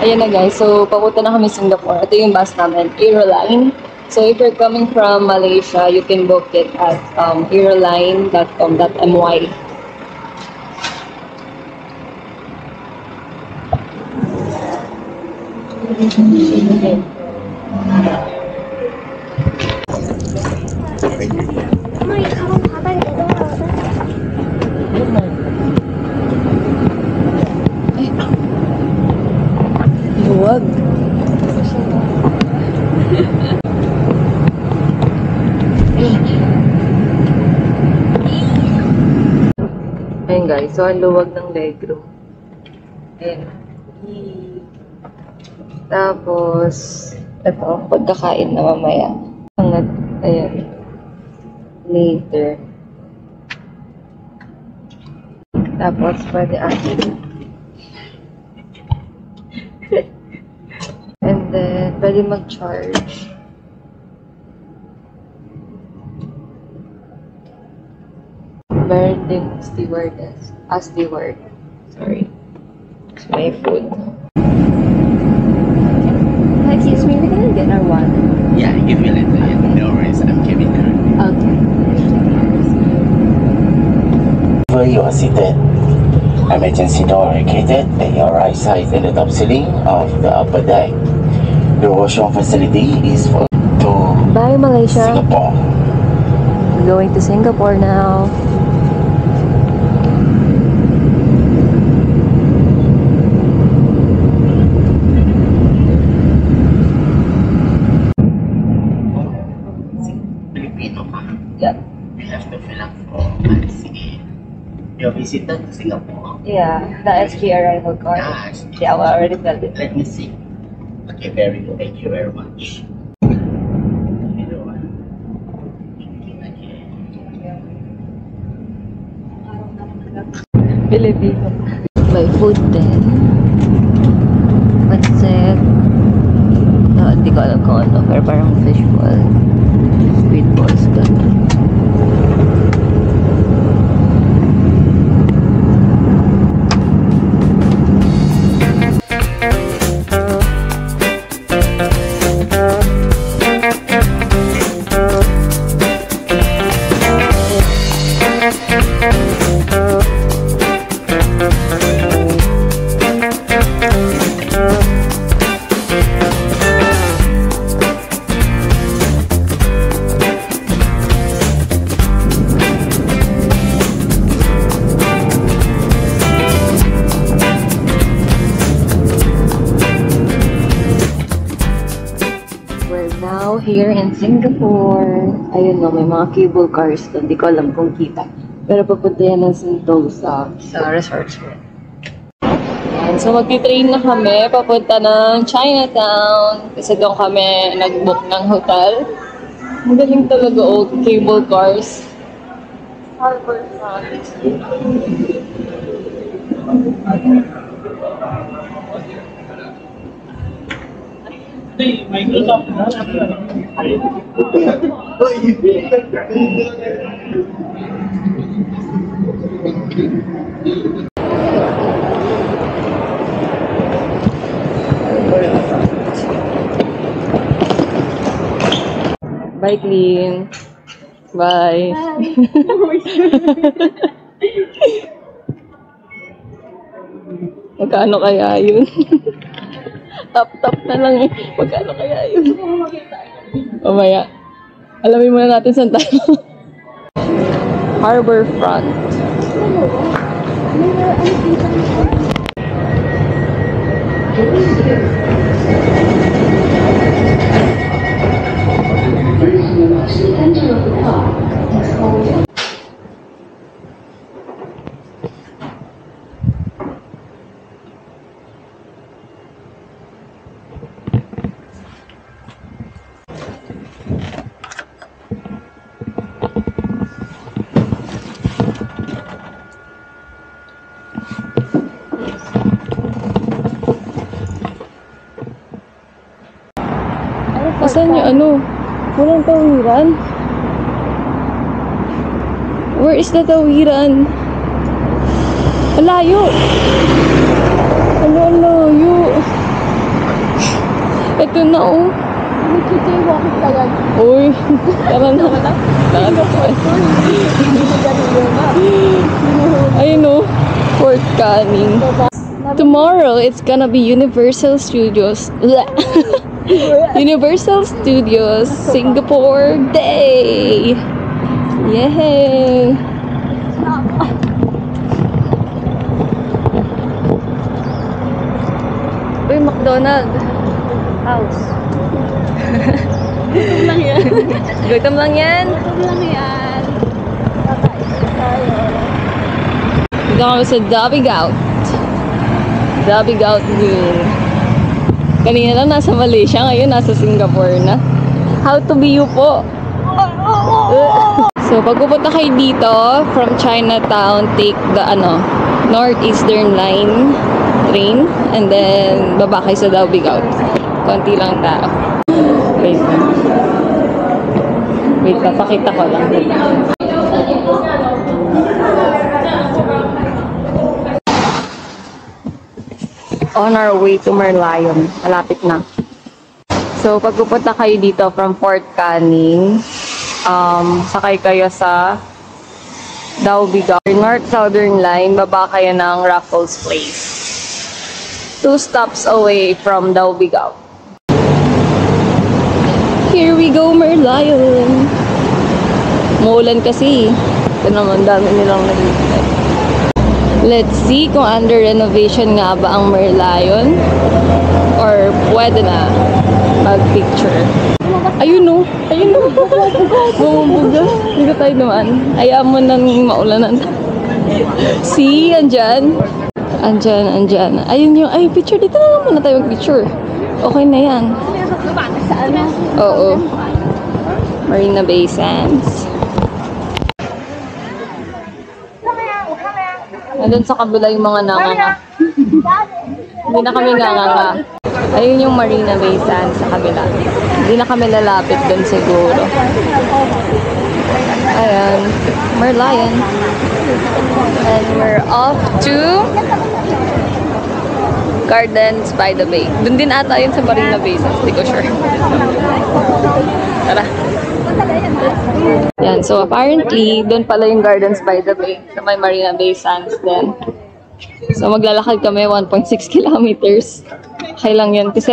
Ayan na guys, so papunta na kami Singapore. Ito yung bus namin, Aeroline. So if you're coming from Malaysia, you can book it at aeroline.com.my. Luwag. Ayun guys, so ang luwag ng legroom. Ayun. Tapos, ito, pagkakain na mamaya. Hanggat, ayun. Later. Tapos, pwede asin. And then, pwede mag-charge. Meron din stewardess. Steward. Sorry. It's my food. Excuse me, we can get our water. Yeah, give me a little. No worries, I'm giving her. Okay. Where you are seated, emergency door located at your right side in the top ceiling of the upper deck. The washroom facility is for to Bye, Malaysia. Singapore. We're going to Singapore now. Yeah. We have to fill up for ICA. Your visitor to Singapore. Yeah, the SG arrival card. Yes. Yeah, we already filled it. Let me see. Okay, very good. Thank you very much. Filipino. May food din. What's it? No, hindi ko alam kung ano. Pero parang fish ball. Squid balls ka. Here in Singapore. Ayun no, may mga cable cars doon. Hindi ko alam kung kita. Pero papunta yan ng Sentosa sa resort. Ayan, so magti-train na kami papunta ng Chinatown. Kasi doon kami nag-book ng hotel. Ang galing talaga old cable cars. Harbor Front. Microsoft na. Bye, Clean. Bye. Magkano kaya yun? Tap-tap na lang eh. Magkano kaya yun? Mamaya. Alamin muna natin saan tayo. Harbor Front. Asan yung ano? Walang tawiran? Where is the tawiran? Alayo! Alayo! Ito na oh. Bakit talaga? Uy, tara na. Tara na po. Ayun oh, Fort Canning. Tomorrow, it's gonna be Universal Studios. Universal Studios Singapore Day! Yay! Uy, McDonald House. Gutom lang yan. Gutom lang yan. Gutom lang yan. Kakain tayo. Dito kami sa Dabigaut. Dabigaut Green. Kanina lang nasa Malaysia, ngayon nasa Singapore na. How to be you po. So, pag pupunta kayo dito, from Chinatown, take the Northeastern Line train, and then baba kayo sa Dabigaut. Konti lang tao. Wait. Wait, papakita ko lang. On our way to Merlion. Malapit na. So, pag pupunta kayo dito from Fort Canning, sakay kayo sa Dabigaut. North Southern Line, baba kayo ng Raffles Place. 2 stops away from Dabigaut. Here we go, Merlion! Maulan kasi. Ito naman, dami nilang nagigilay. Let's see kung under renovation nga ba ang Merlion or pwede na mag-picture. Ayun no! Ayun no! Bumumbuga. Hindi ko tayo naman. Ayaw mo nang maulanan. See? Andyan. Andyan. Ayun yung, ay, picture. Dito na lang muna tayo mag-picture. Okay na yan. Oo. Marina Bay Sands. Nandun sa kabila yung mga nanganga. Hindi na kami nganganga. Ayun yung Marina Bay Sands sa kabila. Hindi na kami lalapit dun siguro. Ayan. Merlion. And we're off to Gardens by the Bay. Dun din ata yun sa Marina Bay Sands. Hindi ko sure. Tara. Yan, so apparently, doon pala yung Gardens by the Bay, sa may Marina Bay Sands din. So maglalakad kami 1.6 kilometers. Okay lang yan, kasi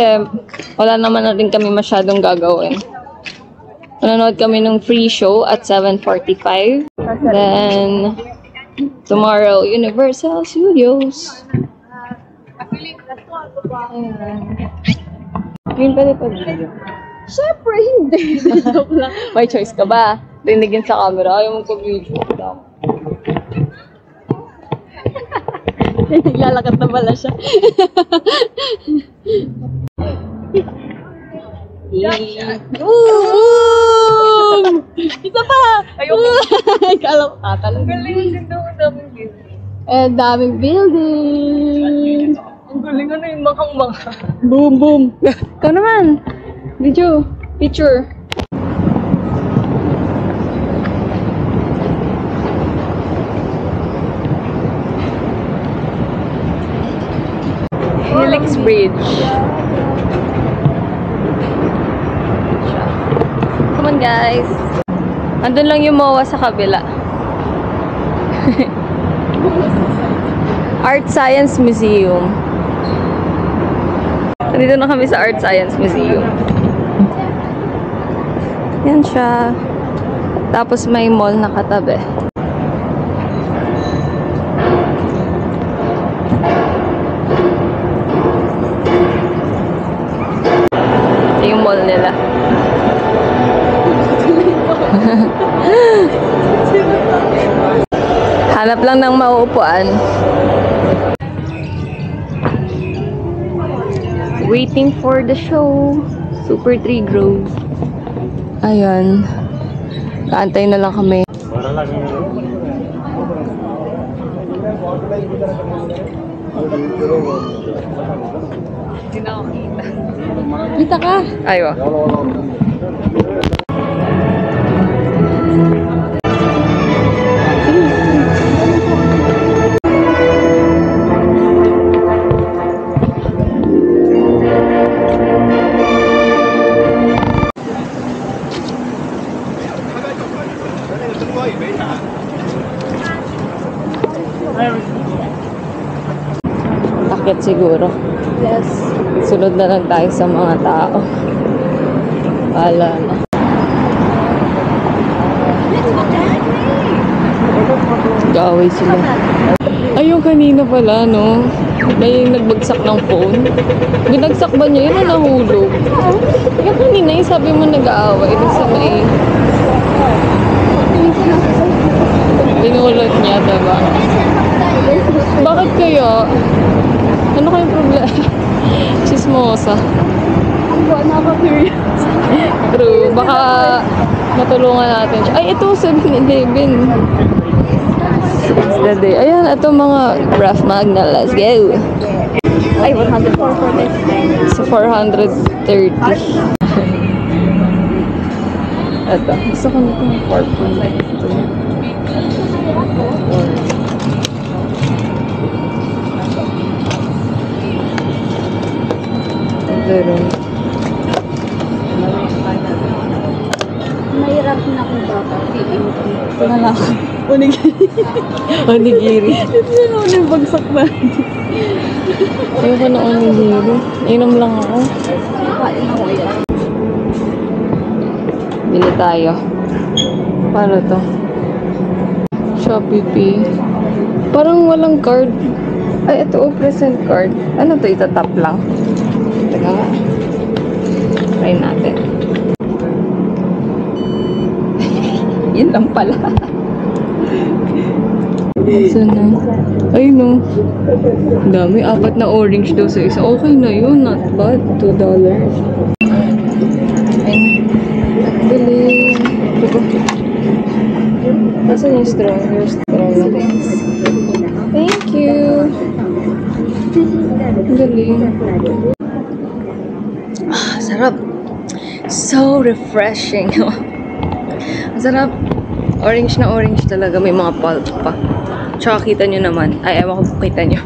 wala naman na rin kami masyadong gagawin. Manonood kami ng free show at 7:45. Then, tomorrow, Universal Studios. Yun pala pa video. Siyempre, hindi. May choice ka ba? Rinigin sa camera, ayaw mong pag-video. Naglalakad na pala siya. Isa pa! Ayoko. Kala ko tatalo. Galing din daw ang daming building. Daming building. Ang galing yung makang-maka. Boom, boom. Ikaw naman. Video. Picture. Helix Bridge. Come on guys. Andun lang yung MOA sa kabila. Art Science Museum. Nandito na kami sa Art Science Museum. Yan siya. Tapos may mall na katabi. Ito yung mall nila. Hanap lang ng mauupuan. Waiting for the show. Super Tree Grove. Ayan. Kaantay na lang kami. Hindi na ako kita. Kita ka. Aywa. Akit siguro. Yes. Sunod na lang tayo sa mga tao. Wala na. Gaway sila. Ayun, kanina pala, no? May nagbagsak ng phone. Binagsak ba niya? Yun na nahulog. Yung kanina, yung sabi mo nag-aaway. Dun sa may... Binulot niya, diba? Bakit kaya? Ano kayong problema? Chismosa. Nakaka-curious. True. Baka matulungan natin siya. Ay, ito, 7-Eleven. The day. Ayan, ito mga Raf Magna. Let's go. Ay, 104 for this. So, 430. Ito. Gusto ko nito ng 4.2. Pero, Mahirap na kung baka. Ito na lang. Onigiri. onigiri. Ito na lang yung bagsak na. Ayoko na onigiri. Inom lang ako. Kain ako yan. Bili tayo. Paano to? Shopee Pay. Parang walang card. Ay, ito oh, present card. Ano to? Itatap lang. Teka nga. Try natin. Yun lang pala. Saan na? Ay no. Dami. 4 na orange daw sa isa. Okay na yun. Not bad. $2. Ay na. Galing. Nasaan yung straw? Your straw na rin. Thank you. Galing. Ah, sarap. So refreshing. Sarap. Orange na orange talaga. May mga pulp pa. Tsaka kita nyo naman. Ay, ewan ko kita nyo.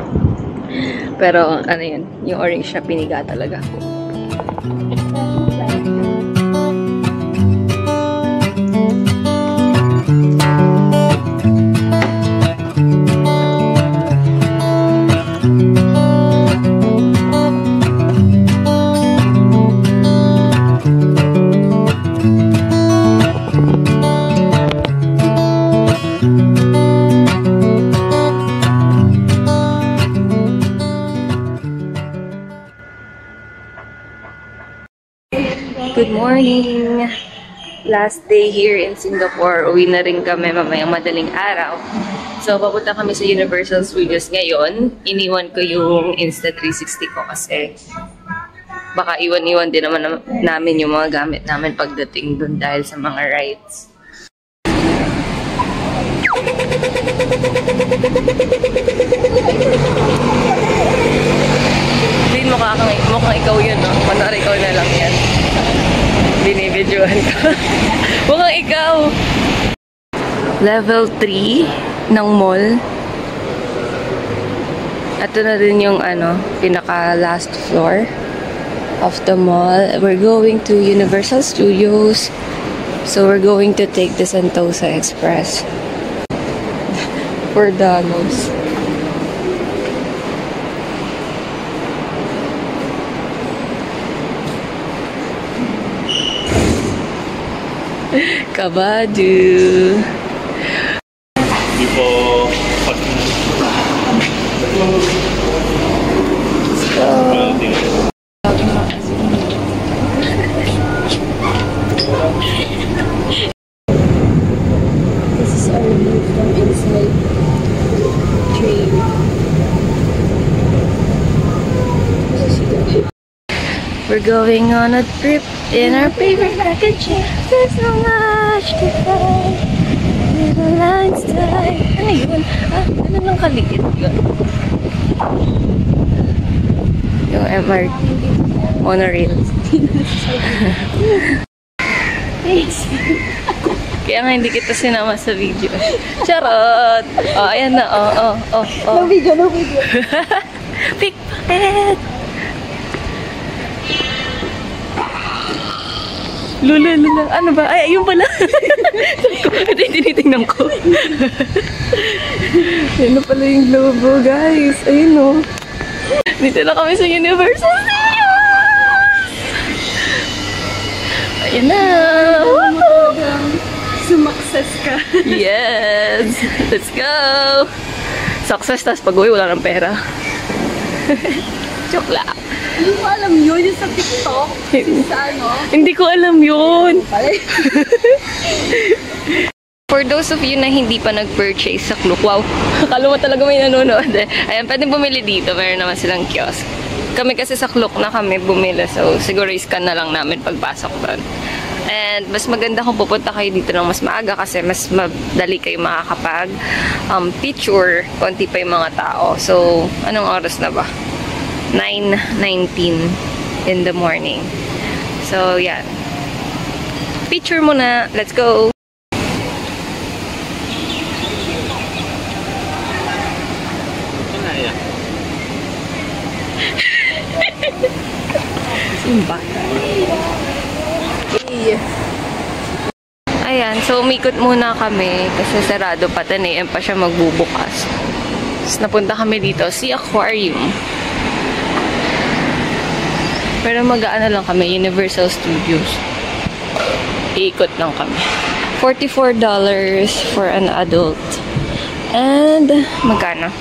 Pero, ano yun. Yung orange na piniga talaga. Good morning! Last day here in Singapore. Uwi na rin kami mamayang madaling araw. So, papunta kami sa Universal Studios ngayon. Iniwan ko yung Insta360 ko kasi baka iwan-iwan din naman namin yung mga gamit namin pagdating dun dahil sa mga rides. Hindi mukhang ikaw yun, no? Manari ikaw na lang yan. Binibidyohan ko. Mukhang ikaw. Level 3 ng mall. Ito na din yung pinaka last floor of the mall. We're going to Universal Studios. So we're going to take the Sentosa Express. For Danos. Kabadu. Before This is our view from inside train. We're going on a trip in our favorite package. There's so much to find. Little lines tight. Ano yun? Ano lang kaliit yun? Yung MRT. Monorail. Kaya nga hindi kita sinama sa video. Charot! Oh, ayan na. Oh. No video. Pickpocket! Lula, lula. Ano ba? Ay, ayun pala. Ito yung tinitingnan ko. Ayun na pala yung logo, guys. Ayun o. Dito na kami sa Universal Studios! Ayun na! Sumakses ka. Yes! Let's go! Success, tas pag-uwi, wala ng pera. Joke lang. Hindi ko alam yun, yung sa TikTok. Sa ano? Hindi ko alam yun. For those of you na hindi pa nag-purchase sa Klook, wow, akala mo talaga may nanonood eh. Ayan, pwede bumili dito. Meron naman silang kiosk. Kami kasi sa Klook na kami bumili. So, siguro i-scan na lang namin pagpasok doon. And mas maganda kung pupunta kayo dito ng mas maaga kasi mas madali kayo makakapag picture. Konti pa yung mga tao. So, anong oras na ba? 9:19 in the morning. So, yan. Picture muna. Let's go! Simba. Ayan, so umikot muna kami kasi sarado pa, 10 AM pa siya magbubukas. Tapos napunta kami dito, si Aquarium. Pero mag-aano lang kami, Universal Studios. Iikot lang kami. $44 for an adult. And magkano?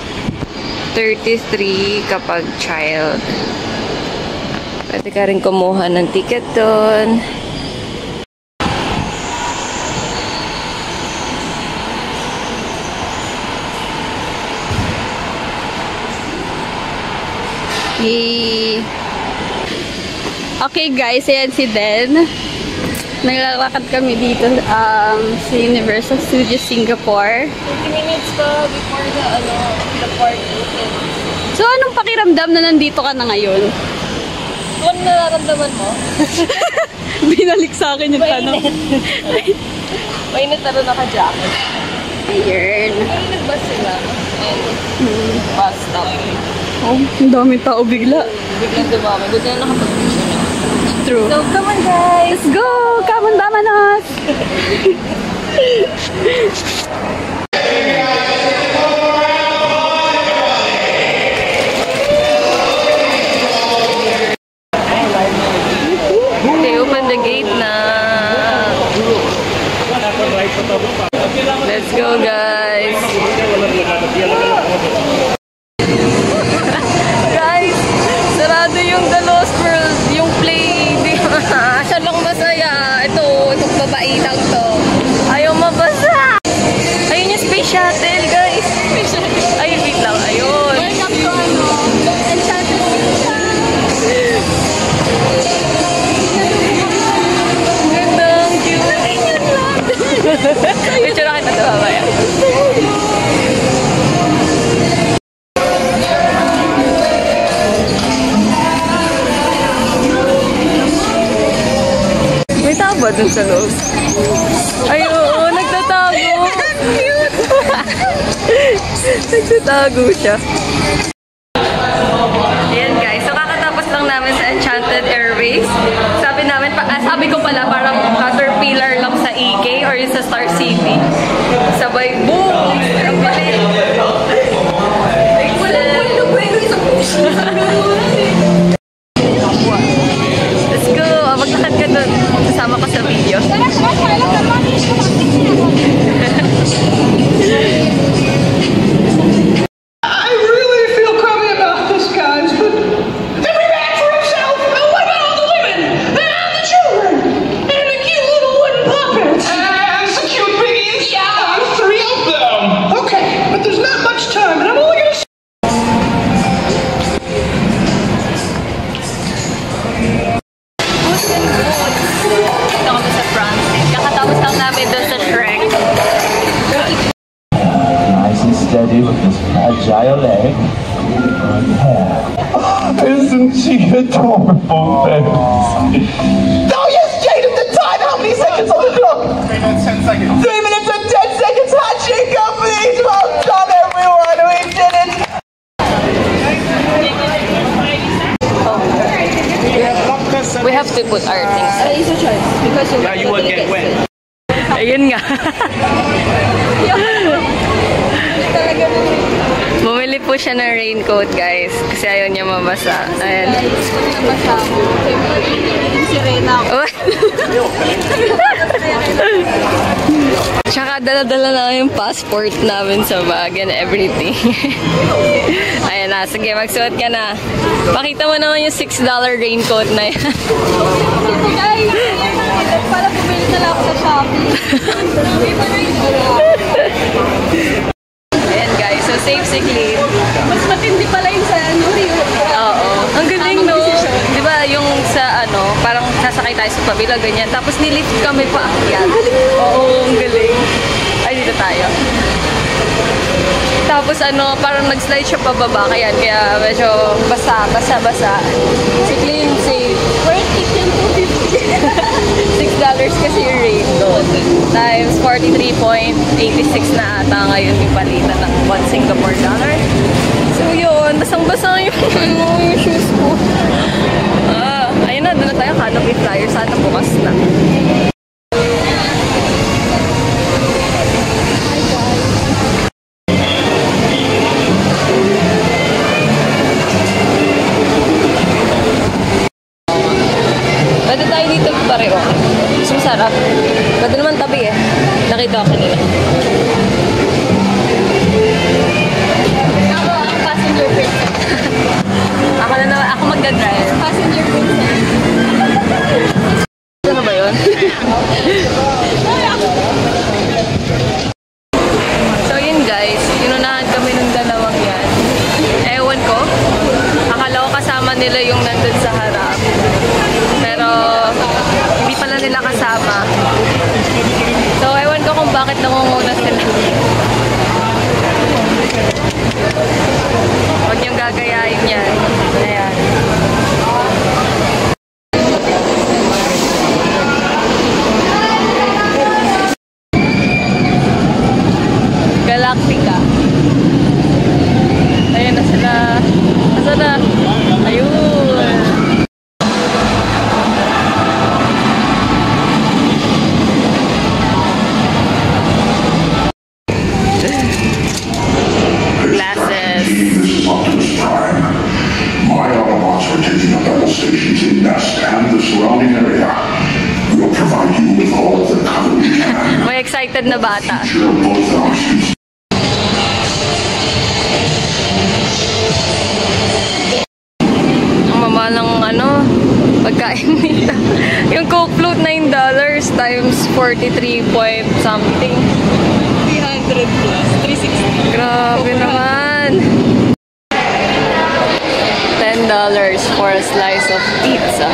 33 kapag child. Pwede ka rin kumuha ng ticket doon. Yay! Okay guys, ayan si Den. Naglalakad kami dito sa Universal Studios Singapore. 20 minutes pa before the park opens. So anong pakiramdam na nandito ka na ngayon? Ano nararamdaman mo? Binalik sa akin yung tanong. Mainit na rin naka-jacket. Ayun. Pero nag-bus sila. And bus stop. Oh, ang daming tao bigla. Biglang dumami. Buti na nakapag-picture na. True. So, come on guys! Let's go! Come on, Damanos! They open the gate na. Let's go guys! Guys, sarado yung The Lost World, yung play. Siya lang masaya. Ito babaitang to. Ayaw mabasa. Ayun yung space shuttle, guys. Ay, wait lang. Ayun. Welcome to Enchanted Gandang cute. Ayun lang. Picture na kita ito, mamaya. May tao ba dun sa loob? Ay, oo, nagtatago. Cute. Nagtatago siya. Ayan guys, so kakatapos lang namin sa Enchanted Airways. Sabi ko pala parang Caterpillar lang sa EK or yung sa Star City. Sabay, boom! Ang bilis. Let's go! Maglakad ka doon. Kasama ko sa video. I really feel crummy about this, guys, but every man for himself. Now what about all the women? And the children? And the cute little wooden puppets? And some cute piggies? Yeah, 3 of them. Okay, but there's not much time, and I'm only gonna Dito kami sa France. Kakatapos lang namin doon sa Shrek. Nice and steady with this fragile leg. Isn't she adorable, baby? Oh, yes, Jade, at the time. How many seconds on the clock? 3 minutes, 10 seconds. 3 minutes and 10 seconds. Handshake, please. Well done, everyone. We did it. We have have to put our things. It's a choice because You will get wet. Ayun nga. Bumili po siya ng raincoat, guys. Kasi ayaw niya mabasa. Ayan. Si Rena. Tsaka dala-dala na yung passport namin sa bag and everything. Ayan na. Sige, magsuot ka na. Pakita mo naman yung $6 raincoat na yan. Guys, para bumili na lang ako sa Shopee. Ayan guys, so safe sick leave. Mas matindi pala yung sa Rio. Oo. Ang galing, no? Di ba yung sa parang sasakay tayo sa pabila, ganyan. Tapos nilift kami pa akyat. Oo, ang galing. Ay, dito tayo. Tapos parang nag-slide siya pababa. Kaya medyo basa. Sick leave, safe. Worth it yung $250. $6 kasi yung raincoat. Times 43.86 na ata ngayon yung palitan ng $1 Singapore. So yun, basang-basa yung shoes ko. Ayun na, doon na tayo. Canopy Flyer. Sana bukas na. Pwede tayo dito pareho. Mas masarap. Pwede naman tabi eh. Nakita ko kanina. Ako ang passenger princess. Ako magdadrive. Passenger princess. Ano ba yun? So yun guys, inunahan kami ng dalawang yan. Ewan ko. Akala ko kasama nila yung nandun sa harap. Pero hindi pala nila kasama. So ewan ko kung bakit nangunguna sila. Huwag niyong gagayain yan. Ayan. Galactica. Ayun na sila. Asa na? Ayun. Glasses. My Autobots are taking up battle stations in Nest and the surrounding area. We'll provide you with all of the cover we can. May excited na bata. Share both our species. Ang mama ng pagkain nila. Yung Coke float $9 times 43 point something. 300 plus. 360. Grabe naman. $10 for a slice of pizza.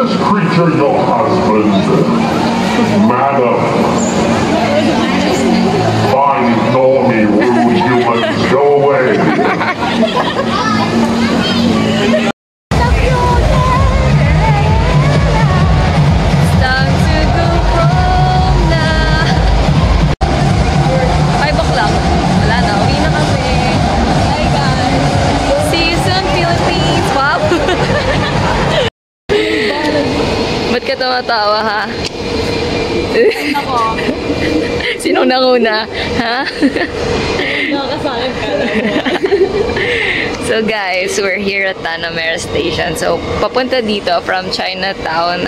Creature your husband. Madam. Fine, ignore me, rude humans. Go away. Time to go home na. 5 o'clock. Wala na, uwi na kami. Hi guys. See you soon, Philippines. Wow. Ba't ka tumatawa, ha? Ako. Sinong nanguna? Ha? Nakakasalan ka lang. So, So guys, we're here at Tanamera Station. So papunta dito from Chinatown.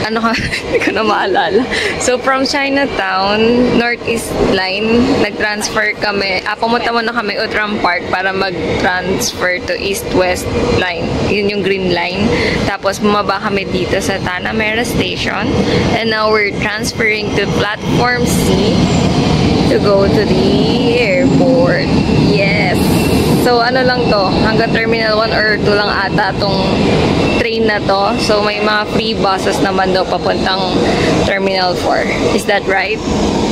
Ano ka? Hindi ko na maalala. So from Chinatown, Northeast Line, nag-transfer kami. Pumunta muna kami Outram Park para mag-transfer to East-West Line. Yun yung green line. Tapos bumaba kami dito sa Tanamera Station. And now we're transferring to Platform C to go to the airport. Yes! So ano lang to, hanggang Terminal 1 or 2 lang ata tong train na to. So may mga free buses naman daw papuntang Terminal 4. Is that right?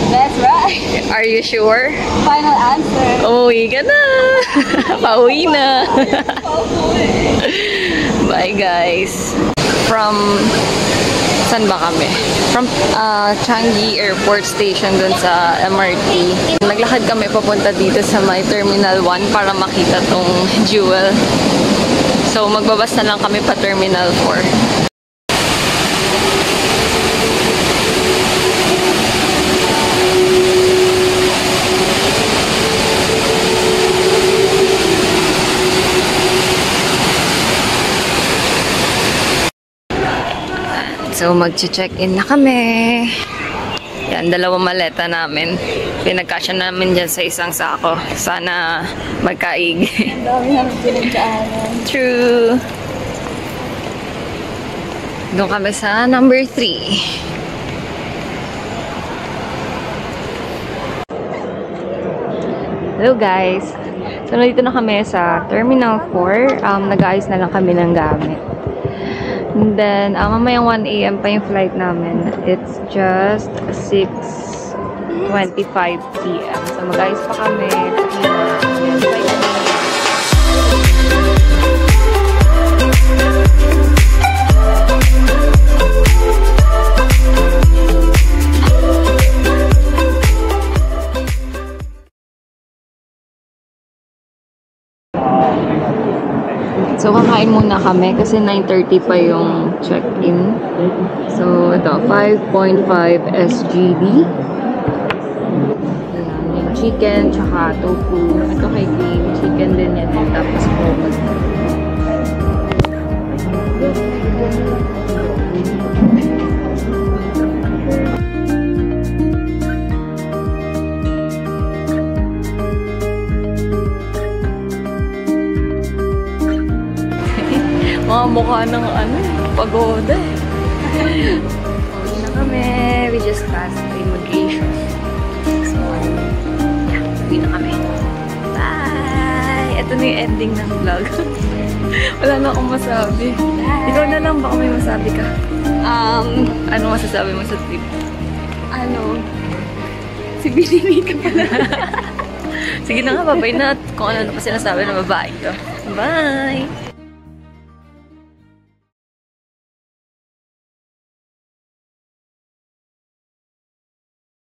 That's right. Are you sure? Final answer. Umuwi ka na! Pauwi na! Bye guys! From... Saan ba kami? From Changi Airport Station dun sa MRT. Naglakad kami papunta dito sa may Terminal 1 para makita tong Jewel. So magbabas na lang kami pa Terminal 4. So, mag-check-in na kami. Yan, 2 maleta namin. Pinagkasya namin dyan sa isang sako. Sana magkaig. Dami namin pinagdaanan. True. Doon kami sa number 3. Hello guys. So, nandito na kami sa Terminal 4. Nag-ayos na lang kami ng gamit. And then, mamayang 1 AM pa yung flight namin. It's just 6:25 PM. So, mag-ayos pa kami. So, kakain muna kami kasi 9:30 pa yung check-in. So, ito, 5.5 SGD. Yung chicken, tsaka tofu. Ito kay Green. Chicken din yan. Tapos pomos. Mga mukha ng pagoda. Pauwi na kami. We just passed the immigration. So, yeah, uwi na kami. Bye! Ito na yung ending ng vlog. Wala na akong masabi. Bye. Ikaw na lang, baka may masabi ka. Ano masasabi mo sa trip? Si Binini ka pala. Sige na nga, babay na. At kung ano pa sinasabi na babae ko. Bye!